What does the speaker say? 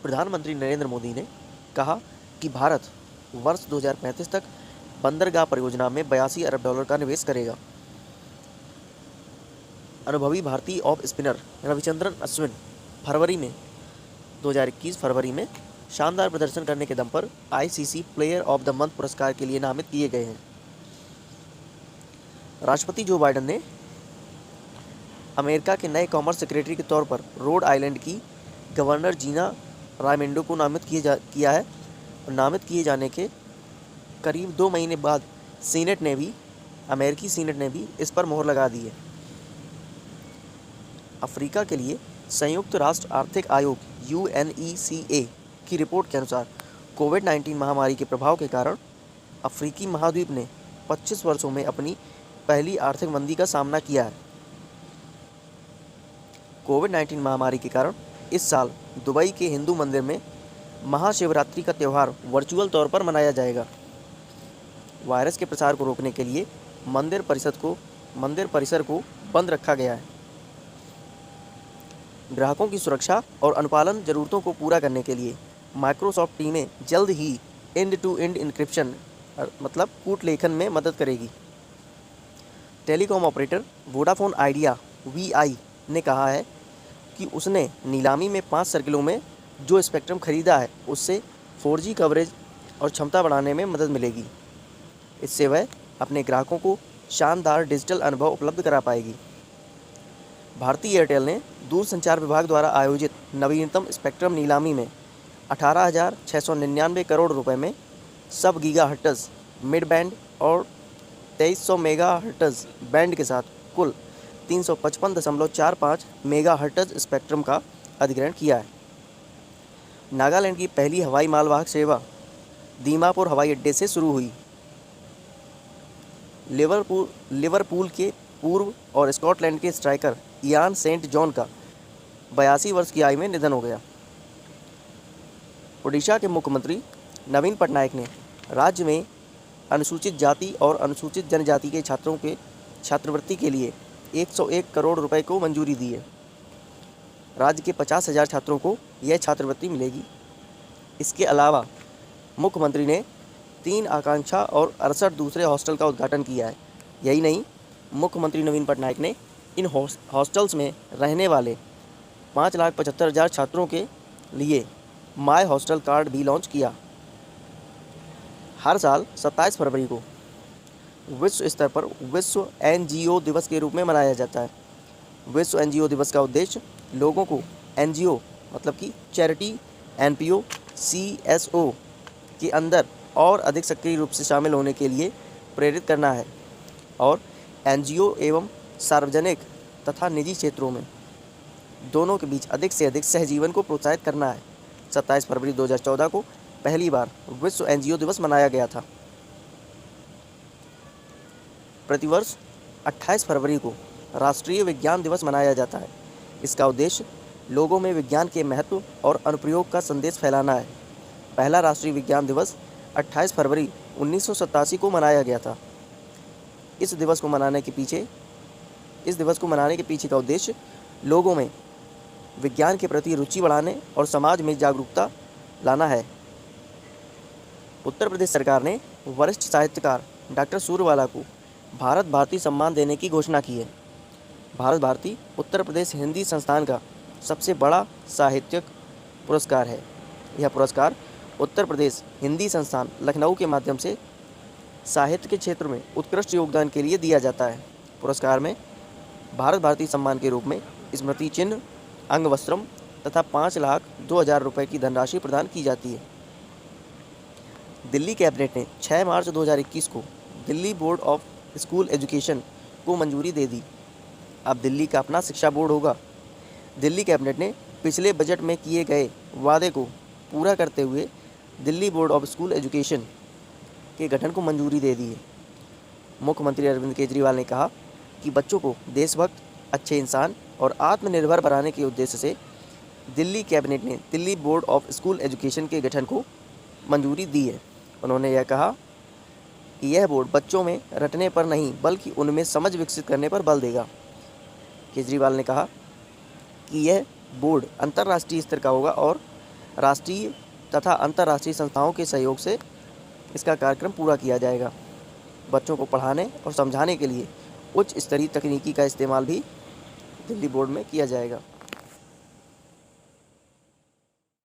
प्रधानमंत्री नरेंद्र मोदी ने कहा कि भारत वर्ष 2035 तक बंदरगाह परियोजना में $82 अरब का निवेश करेगा। अनुभवी भारतीय ऑफ स्पिनर रविचंद्रन अश्विन 2021 फरवरी में शानदार प्रदर्शन करने के दम पर ICC player of the month पुरस्कार के लिए नामित किए गए हैं। राष्ट्रपति जो बाइडेन ने अमेरिका के नए कॉमर्स सेक्रेटरी के तौर पर रोड आइलैंड की गवर्नर जीना रायमेंडो को नामित किया है और नामित किए जाने के करीब 2 महीने बाद अमेरिकी सीनेट ने भी इस पर मोहर लगा दी है। अफ्रीका के लिए संयुक्त राष्ट्र आर्थिक आयोग UNECA की रिपोर्ट के अनुसार कोविड-19 महामारी के प्रभाव के कारण अफ्रीकी महाद्वीप ने 25 वर्षों में अपनी पहली आर्थिक मंदी का सामना किया है। कोविड-19 महामारी के कारण इस साल दुबई के हिंदू मंदिर में महाशिवरात्रि का त्यौहार वर्चुअल तौर पर मनाया जाएगा। वायरस के प्रसार को रोकने के लिए मंदिर परिसर को बंद रखा गया है। ग्राहकों की सुरक्षा और अनुपालन जरूरतों को पूरा करने के लिए माइक्रोसॉफ्ट टीमें जल्द ही एंड टू एंड इंक्रिप्शन मतलब कूट लेखन में मदद करेगी। Telecom operator Vodafone idea VI ने कहा है कि उसने नीलामी में 5 सर्किलों में जो स्पेक्ट्रम खरीदा है उससे 4G कवरेज और क्षमता बढ़ाने में मदद मिलेगी। इससे वह अपने ग्राहकों को शानदार डिजिटल अनुभव उपलब्ध करा पाएगी। भारतीय एयरटेल ने दूरसंचार विभाग द्वारा आयोजित नवीनतम स्पेक्ट्रम नीलामी में 18,699 करोड़ रुपए में सब गीगाहर्ट्ज़ मिड बैंड और 2300 मेगाहर्ट्ज़ बैंड के साथ कुल 355.45 मेगाहर्ट्ज़ स्पेक्ट्रम का अधिग्रहण किया है। नागालैंड की पहली हवाई मालवाहक सेवा दीमापुर हवाई अड्डे से शुरू हुई। लिवरपूल के पूर्व और स्कॉटलैंड के स्ट्राइकर इयान सेंट जॉन का 82 वर्ष की आयु में निधन हो गया। ओडिशा के मुख्यमंत्री नवीन पटनायक ने राज्य में अनुसूचित जाति और अनुसूचित जनजाति के छात्रों के छात्रवृत्ति के लिए 101 करोड़ रुपए को मंजूरी दी है। राज्य के 50,000 छात्रों को यह छात्रवृत्ति मिलेगी। इसके अलावा मुख्यमंत्री ने 3 आकांक्षा और 68 दूसरे हॉस्टल का उद्घाटन किया है। यही नहीं, मुख्यमंत्री नवीन पटनायक ने इन हॉस्टल्स में रहने वाले 5,75,000 छात्रों के लिए माय हॉस्टल कार्ड भी लॉन्च किया। हर साल 27 फरवरी को विश्व स्तर पर विश्व NGO दिवस के रूप में मनाया जाता है। विश्व NGO दिवस का उद्देश्य लोगों को NGO मतलब कि चैरिटी, NPO, CSO के अंदर और अधिक सक्रिय रूप से शामिल होने के लिए प्रेरित करना है और NGO एवं सार्वजनिक तथा निजी क्षेत्रों में दोनों के बीच अधिक से अधिक सहजीवन को प्रोत्साहित करना है। 27 फरवरी 2014 को पहली बार विश्व NGO दिवस मनाया गया था। प्रतिवर्ष 28 फरवरी को राष्ट्रीय विज्ञान दिवस मनाया जाता है। इसका उद्देश्य लोगों में विज्ञान के महत्व और अनुप्रयोग का संदेश फैलाना है। पहला राष्ट्रीय विज्ञान दिवस 28 फरवरी 1987 को मनाया गया था। इस दिवस को मनाने के पीछे का उद्देश्य लोगों में विज्ञान के प्रति रुचि बढ़ाने और समाज में जागरूकता लाना है। उत्तर प्रदेश सरकार ने वरिष्ठ साहित्यकार डॉक्टर सूर्यवाला को भारत भारती सम्मान देने की घोषणा की है। भारत भारती उत्तर प्रदेश हिंदी संस्थान का सबसे बड़ा साहित्यिक पुरस्कार है। यह पुरस्कार उत्तर प्रदेश हिंदी संस्थान लखनऊ के माध्यम से साहित्य के क्षेत्र में उत्कृष्ट योगदान के लिए दिया जाता है। पुरस्कार में भारत भारती सम्मान के रूप में स्मृति चिन्ह, अंगवस्त्रम तथा 5,02,000 रुपये की धनराशि प्रदान की जाती है। दिल्ली कैबिनेट ने 6 मार्च 2021 को Delhi board of school education को मंजूरी दे दी। अब दिल्ली का अपना शिक्षा बोर्ड होगा। दिल्ली कैबिनेट ने पिछले बजट में किए गए वादे को पूरा करते हुए Delhi board of school education के गठन को मंजूरी दे दी है। मुख्यमंत्री अरविंद केजरीवाल ने कहा कि बच्चों को देशभक्त, अच्छे इंसान और आत्मनिर्भर बनाने के उद्देश्य से दिल्ली कैबिनेट ने Delhi board of school education के गठन को मंजूरी दी है। उन्होंने यह कहा कि यह बोर्ड बच्चों में रटने पर नहीं बल्कि उनमें समझ विकसित करने पर बल देगा। केजरीवाल ने कहा कि यह बोर्ड अंतर्राष्ट्रीय स्तर का होगा और राष्ट्रीय तथा अंतर्राष्ट्रीय संस्थाओं के सहयोग से इसका कार्यक्रम पूरा किया जाएगा। बच्चों को पढ़ाने और समझाने के लिए उच्च स्तरीय तकनीकी का इस्तेमाल भी दिल्ली बोर्ड में किया जाएगा।